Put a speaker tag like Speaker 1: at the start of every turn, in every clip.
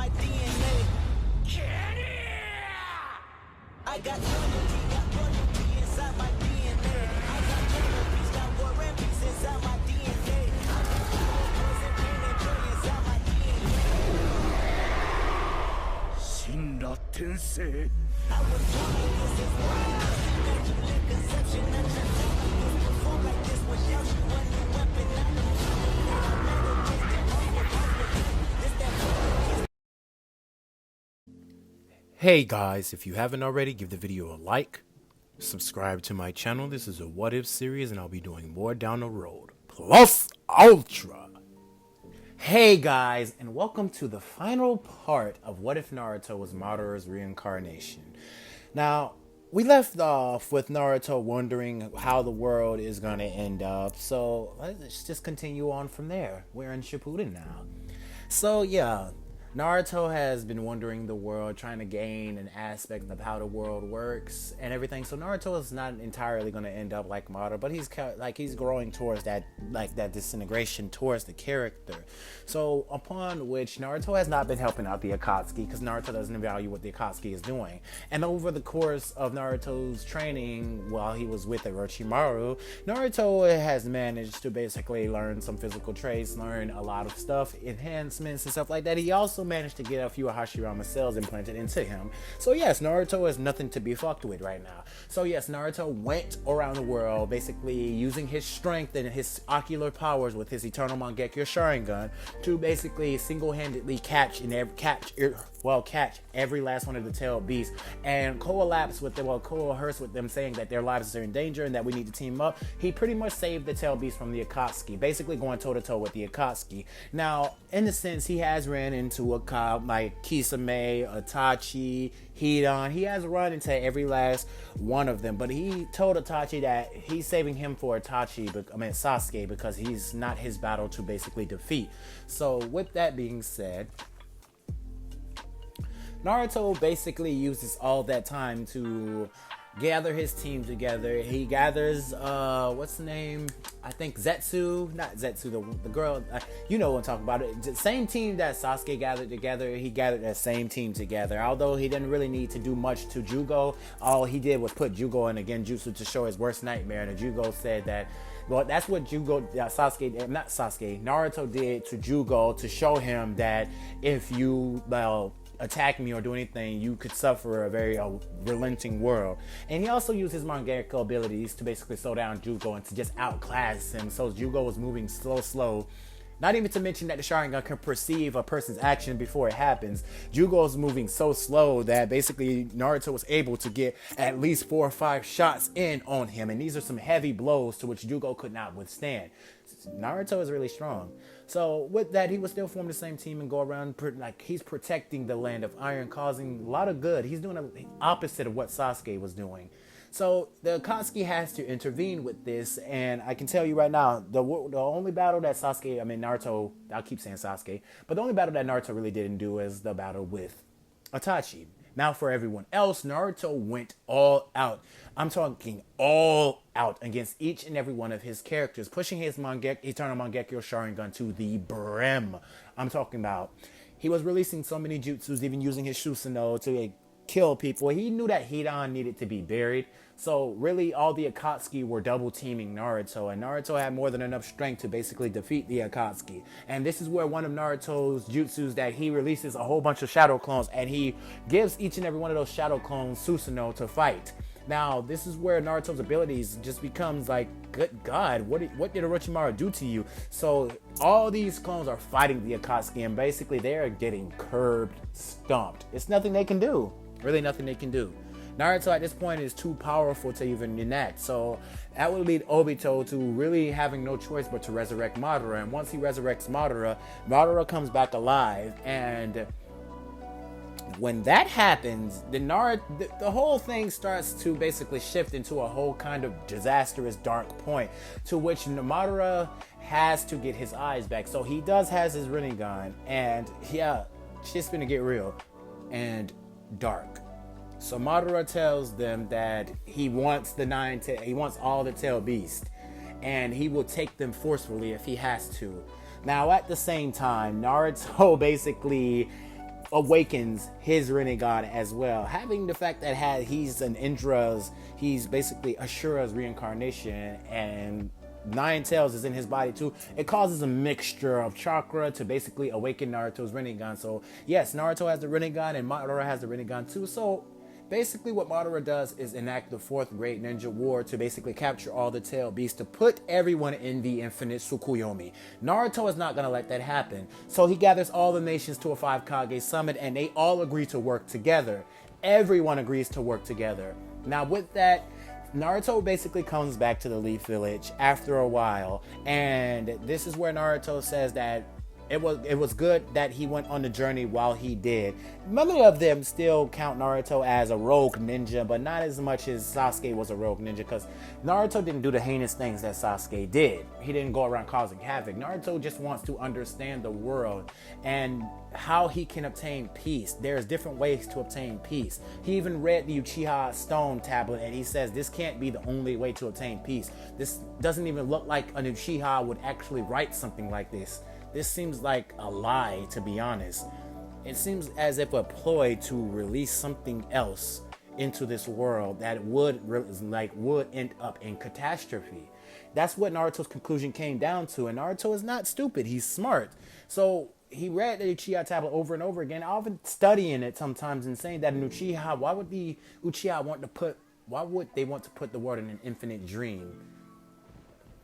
Speaker 1: my DNA. I got loyalty inside my DNA. I got peace, got war and peace inside my DNA. I got poison, pain, and joy inside my DNA. 死んだ天性 I was born like this is why immaculate conception. I just felt like this before like this without you when you weapon. I know
Speaker 2: Hey guys, if you haven't already, give the video a like, subscribe to my channel. This is a what if series and I'll be doing more down the road. Plus Ultra! Hey guys, and welcome to the final part of What If Naruto Was Madara's Reincarnation. Now, we left off with Naruto wondering how the world is going to end up, so let's just continue on from there. We're in Shippuden now. So yeah, Naruto has been wandering the world, trying to gain an aspect of how the world works and everything. So Naruto is not entirely going to end up like Madara, but he's growing towards that disintegration towards the character. So upon which Naruto has not been helping out the Akatsuki because Naruto doesn't value what the Akatsuki is doing. And over the course of Naruto's training while he was with Orochimaru, Naruto has managed to basically learn some physical traits, learn a lot of stuff, enhancements and stuff like that. He also managed to get a few Hashirama cells implanted into him. So yes, Naruto is nothing to be fucked with right now. So yes, Naruto went around the world basically using his strength and his ocular powers with his Eternal Mangekyo Sharingan to basically single-handedly catch every last one of the tailed beasts and coalesce with them saying that their lives are in danger and that we need to team up. He pretty much saved the tailed beast from the Akatsuki, basically going toe-to-toe with the Akatsuki. Now, in a sense, he has ran into a cop like Kisame, Itachi, Hidan. He has run into every last one of them, but he told Itachi that he's saving him for Sasuke, because he's not his battle to basically defeat. So with that being said, Naruto basically uses all that time to gather his team together. He gathers, what's the name? I think Zetsu, not Zetsu, the girl, you know what I'm talking about. The same team that Sasuke gathered together, he gathered that same team together. Although he didn't really need to do much to Jugo, all he did was put Jugo in a Genjutsu to show his worst nightmare. And Jugo said that, well, that's what Naruto did to Jugo to show him that if you, attack me or do anything, you could suffer a very relenting world. And he also used his Mangekyo abilities to basically slow down Jugo and to just outclass him. So Jugo was moving slow. Not even to mention that the Sharingan can perceive a person's action before it happens. Jugo is moving so slow that basically Naruto was able to get at least 4 or 5 shots in on him. And these are some heavy blows to which Jugo could not withstand. Naruto is really strong. So with that, he would still form the same team and go around like he's protecting the land of iron, causing a lot of good. He's doing the opposite of what Sasuke was doing. So the Akatsuki has to intervene with this, and I can tell you right now, the only battle that Naruto, I'll keep saying Sasuke, but the only battle that Naruto really didn't do is the battle with Itachi. Now for everyone else, Naruto went all out. I'm talking all out against each and every one of his characters, pushing his Eternal Mangekyo Sharingan to the brim. I'm talking about, he was releasing so many jutsus, even using his Susanoo to kill people. He knew that Hidan needed to be buried. So really all the Akatsuki were double teaming Naruto, and Naruto had more than enough strength to basically defeat the Akatsuki. And this is where one of Naruto's jutsus that he releases a whole bunch of shadow clones, and he gives each and every one of those shadow clones Susanoo to fight. Now, this is where Naruto's abilities just becomes like, good God, what did Orochimaru do to you? So all these clones are fighting the Akatsuki, and basically they're getting curbed, stomped. It's nothing they can do. Really nothing they can do. Naruto at this point is too powerful to even enact. So that would lead Obito to really having no choice but to resurrect Madara. And once he resurrects Madara, Madara comes back alive. And when that happens, the whole thing starts to basically shift into a whole kind of disastrous dark point, to which Madara has to get his eyes back. So he has his Rinnegan, and yeah, shit's gonna get real and dark. So Madara tells them that he wants all the tail beasts, and he will take them forcefully if he has to. Now at the same time, Naruto basically awakens his Rinnegan as well. Having the fact that he's an Indra's, he's basically Ashura's reincarnation, and Nine Tails is in his body too. It causes a mixture of chakra to basically awaken Naruto's Rinnegan. So yes, Naruto has the Rinnegan and Madara has the Rinnegan too. So basically what Madara does is enact the fourth great ninja war to basically capture all the tail beasts, to put everyone in the infinite Tsukuyomi. Naruto is not going to let that happen. So he gathers all the nations to a 5 Kage summit, and they all agree to work together. Everyone agrees to work together. Now with that, Naruto basically comes back to the Leaf Village after a while, and this is where Naruto says that it was good that he went on the journey while he did. Many of them still count Naruto as a rogue ninja, but not as much as Sasuke was a rogue ninja, because Naruto didn't do the heinous things that Sasuke did. He didn't go around causing havoc. Naruto just wants to understand the world and how he can obtain peace. There's different ways to obtain peace. He even read the Uchiha Stone tablet, and he says this can't be the only way to obtain peace. This doesn't even look like an Uchiha would actually write something like this. This seems like a lie, to be honest. It seems as if a ploy to release something else into this world that would end up in catastrophe. That's what Naruto's conclusion came down to, and Naruto is not stupid. He's smart. So he read the Uchiha tablet over and over again. I've been studying it sometimes and saying that an Uchiha, why would they want to put the world in an infinite dream?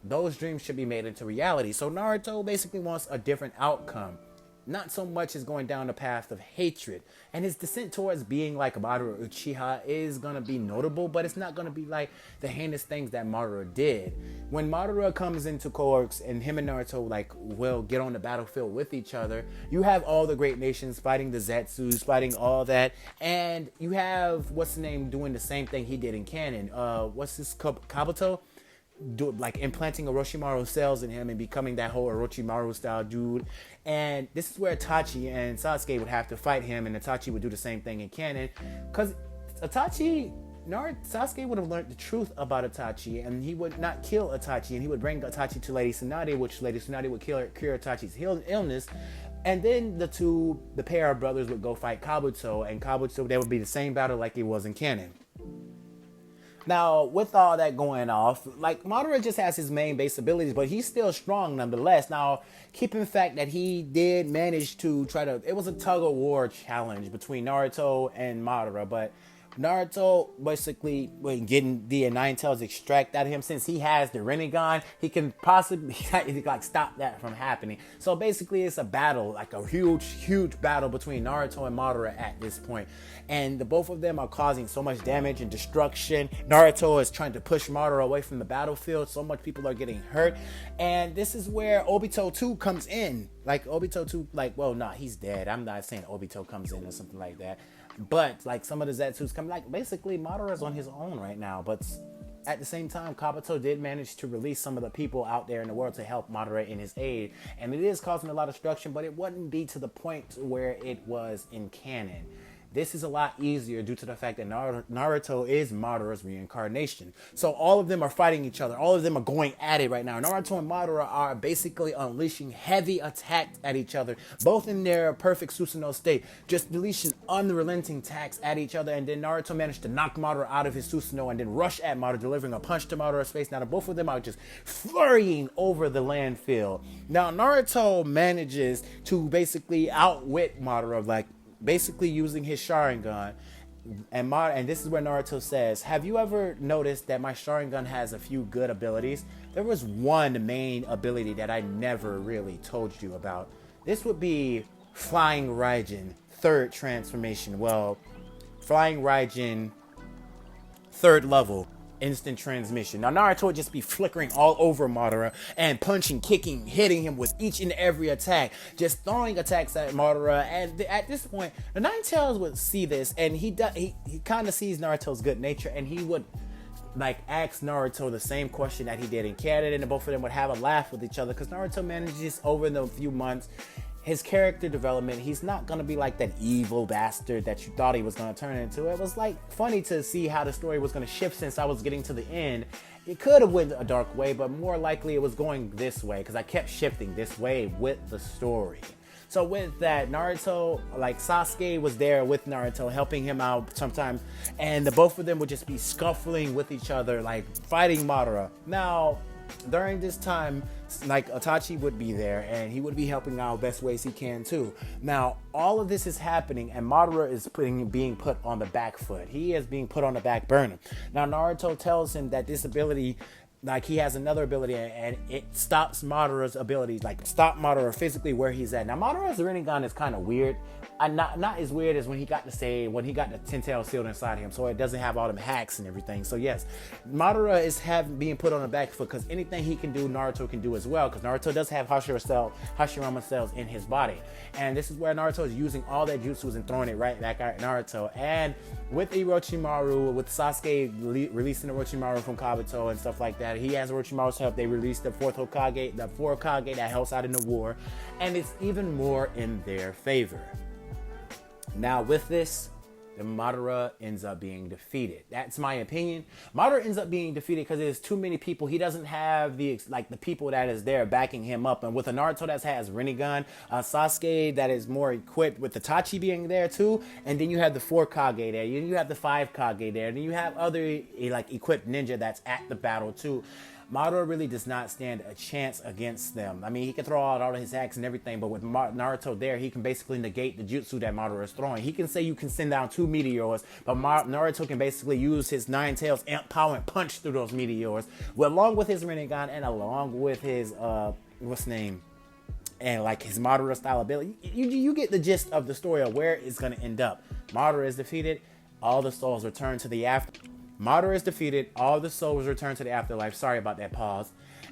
Speaker 2: Those dreams should be made into reality. So Naruto basically wants a different outcome. Not so much as going down the path of hatred. And his descent towards being like Madara Uchiha is going to be notable, but it's not going to be like the heinous things that Madara did. When Madara comes into Courts and him and Naruto will get on the battlefield with each other, you have all the great nations fighting the Zetsus, fighting all that, and you have what's the name doing the same thing he did in canon. What's this, Kabuto? Implanting Orochimaru cells in him and becoming that whole Orochimaru style dude. And this is where Itachi and Sasuke would have to fight him, and Itachi would do the same thing in canon, because Sasuke would have learned the truth about Itachi, and he would not kill Itachi, and he would bring Itachi to Lady Tsunade, which Lady Tsunade would cure Itachi's illness. And then the pair of brothers would go fight Kabuto, and Kabuto, there would be the same battle like it was in canon. Now, with all that going off, Madara just has his main base abilities, but he's still strong nonetheless. Now, keep in fact that he did manage to it was a tug-of-war challenge between Naruto and Madara, but Naruto basically, when getting the Nine Tails extract out of him, since he has the Rinnegan, he can possibly stop that from happening. So basically, it's a battle, a huge battle between Naruto and Madara at this point. And the both of them are causing so much damage and destruction. Naruto is trying to push Madara away from the battlefield. So much people are getting hurt. And this is where Obito 2 comes in. Obito 2, he's dead. I'm not saying Obito comes in or something like that. But some of the Zetsus come, basically Madara's on his own right now. But at the same time, Kabuto did manage to release some of the people out there in the world to help Madara in his aid, and it is causing a lot of destruction, but it wouldn't be to the point where it was in canon. This is a lot easier due to the fact that Naruto is Madara's reincarnation. So all of them are fighting each other. All of them are going at it right now. Naruto and Madara are basically unleashing heavy attacks at each other, both in their perfect Susanoo state, just unleashing unrelenting attacks at each other. And then Naruto managed to knock Madara out of his Susanoo and then rush at Madara, delivering a punch to Madara's face. Now, the both of them are just flurrying over the landfill. Now, Naruto manages to basically outwit Madara, basically using his Sharingan, and this is where Naruto says, have you ever noticed that my Sharingan has a few good abilities? There was one main ability that I never really told you about. This would be Flying Raijin, third transformation. Well, Flying Raijin, third level, instant transmission. Now, Naruto would just be flickering all over Madara and punching, kicking, hitting him with each and every attack, just throwing attacks at Madara. And at this point, the Nine Tails would see this, and he kind of sees Naruto's good nature, and he would ask Naruto the same question that he did in canon, and both of them would have a laugh with each other, because Naruto manages over the few months, his character development, he's not going to be like that evil bastard that you thought he was going to turn into. It was funny to see how the story was going to shift since I was getting to the end. It could have went a dark way, but more likely it was going this way, because I kept shifting this way with the story. So with that, Naruto, like Sasuke was there with Naruto, helping him out sometimes, and the both of them would just be scuffling with each other, like fighting Madara. Now, during this time, like Itachi would be there, and he would be helping out best ways he can too. Now, all of this is happening, and Madara is being put on the back foot. He is being put on the back burner. Now, Naruto tells him that this ability, like he has another ability, and it stops Madara's abilities, like stop Madara physically where he's at. Now, Madara's Rinnegan is kind of weird. Not as weird as when he got the Ten-Tail sealed inside him, so it doesn't have all them hacks and everything. So yes, Madara is being put on the back foot, because anything he can do, Naruto can do as well, because Naruto does have Hashirama cells in his body. And this is where Naruto is using all that jutsus and throwing it right back at Naruto. And with Orochimaru, with Sasuke releasing Orochimaru from Kabuto and stuff like that, he has Orochimaru's help. They released the fourth Hokage that helps out in the war, and it's even more in their favor. Now with this, the Madara ends up being defeated. That's my opinion. Madara ends up being defeated because there's too many people. He doesn't have the people that is there backing him up. And with a Naruto that has Rinnegan, Sasuke that is more equipped with Itachi being there too, and then you have the 4 Kage there, you have the 5 Kage there, then you have other equipped ninja that's at the battle too. Madara really does not stand a chance against them. I mean, he can throw out all of his hacks and everything, but with Naruto there, he can basically negate the jutsu that Madara is throwing. He can say you can send down 2 meteors, but Naruto can basically use his 9 tails amp power and punch through those meteors, along with his Rinnegan and along with his, and like his Madara style ability. You get the gist of the story of where it's going to end up. Madara is defeated, all the souls return to the afterlife. Madara is defeated, all the souls return to the afterlife. Sorry about that pause.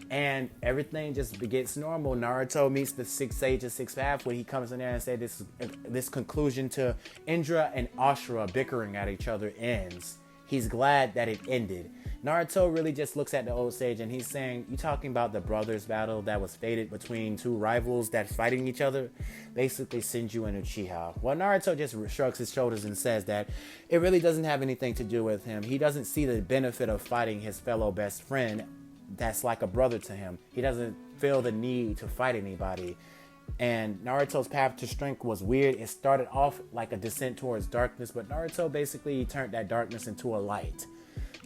Speaker 2: And everything just gets normal. Naruto meets the 6 sages, 6 path, where he comes in there and says this conclusion to Indra and Ashura bickering at each other ends. He's glad that it ended. Naruto really just looks at the old sage and he's saying, you talking about the brothers battle that was fated between 2 rivals that's fighting each other? Basically Senju and Uchiha. Well, Naruto just shrugs his shoulders and says that it really doesn't have anything to do with him. He doesn't see the benefit of fighting his fellow best friend that's like a brother to him. He doesn't feel the need to fight anybody. And Naruto's path to strength was weird. It started off like a descent towards darkness, but Naruto basically turned that darkness into a light.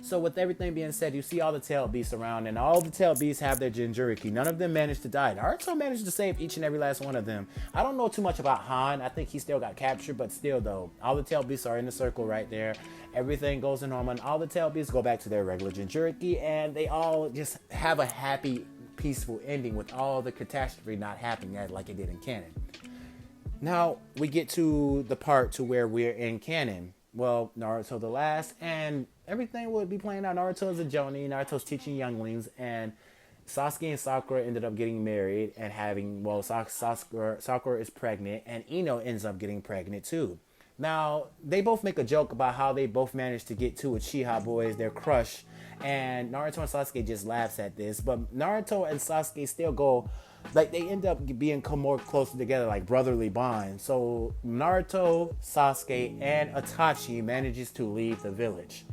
Speaker 2: So with everything being said, you see all the tailed beasts around, and all the tailed beasts have their Jinchuriki. None of them managed to die. Naruto managed to save each and every last one of them. I don't know too much about Han. I think he still got captured, but still though, all the tailed beasts are in the circle right there. Everything goes in normal, and all the tailed beasts go back to their regular Jinchuriki, and they all just have a happy, peaceful ending with all the catastrophe not happening like it did in canon. Now we get to the part to where we're in canon. Well, Naruto the last, and everything would be playing out. Naruto is a Jonin, Naruto's teaching younglings, and Sasuke and Sakura ended up getting married and having, well, Sakura is pregnant, and Ino ends up getting pregnant too. Now, they both make a joke about how they both managed to get 2 Uchiha boys, their crush, and Naruto and Sasuke just laughs at this, but Naruto and Sasuke still go, like, they end up being more closer together, like brotherly bond. So Naruto, Sasuke, and Itachi manages to leave the village,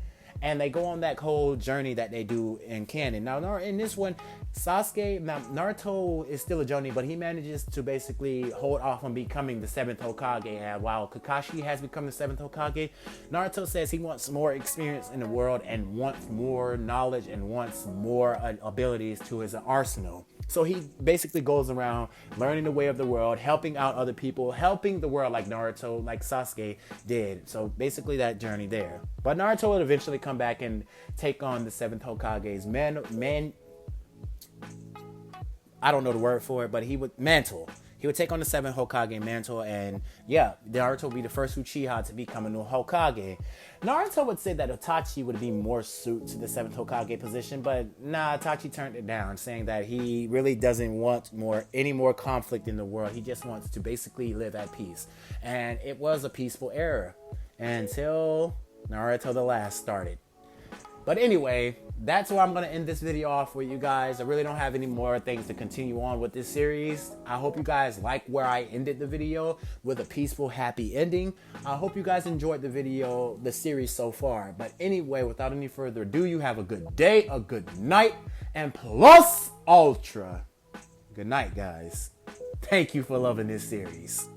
Speaker 2: and they go on that whole journey that they do in canon. Now in this one, Naruto is still a Jonin, but he manages to basically hold off on becoming the 7th Hokage. And while Kakashi has become the 7th Hokage, Naruto says he wants more experience in the world and wants more knowledge and wants more abilities to his arsenal. So he basically goes around learning the way of the world, helping out other people, helping the world like Naruto, like Sasuke did. So basically that journey there. But Naruto would eventually come back and take on the 7th Hokage's I don't know the word for it, but mantle. He would take on the 7th Hokage mantle, and yeah, Naruto would be the first Uchiha to become a new Hokage. Naruto would say that Itachi would be more suited to the 7th Hokage position, but nah, Itachi turned it down, saying that he really doesn't want any more conflict in the world. He just wants to basically live at peace. And it was a peaceful era until Naruto the Last started. But anyway, that's where I'm going to end this video off with you guys. I really don't have any more things to continue on with this series. I hope you guys like where I ended the video with a peaceful, happy ending. I hope you guys enjoyed the series so far. But anyway, without any further ado, you have a good day, a good night, and plus ultra. Good night, guys. Thank you for loving this series.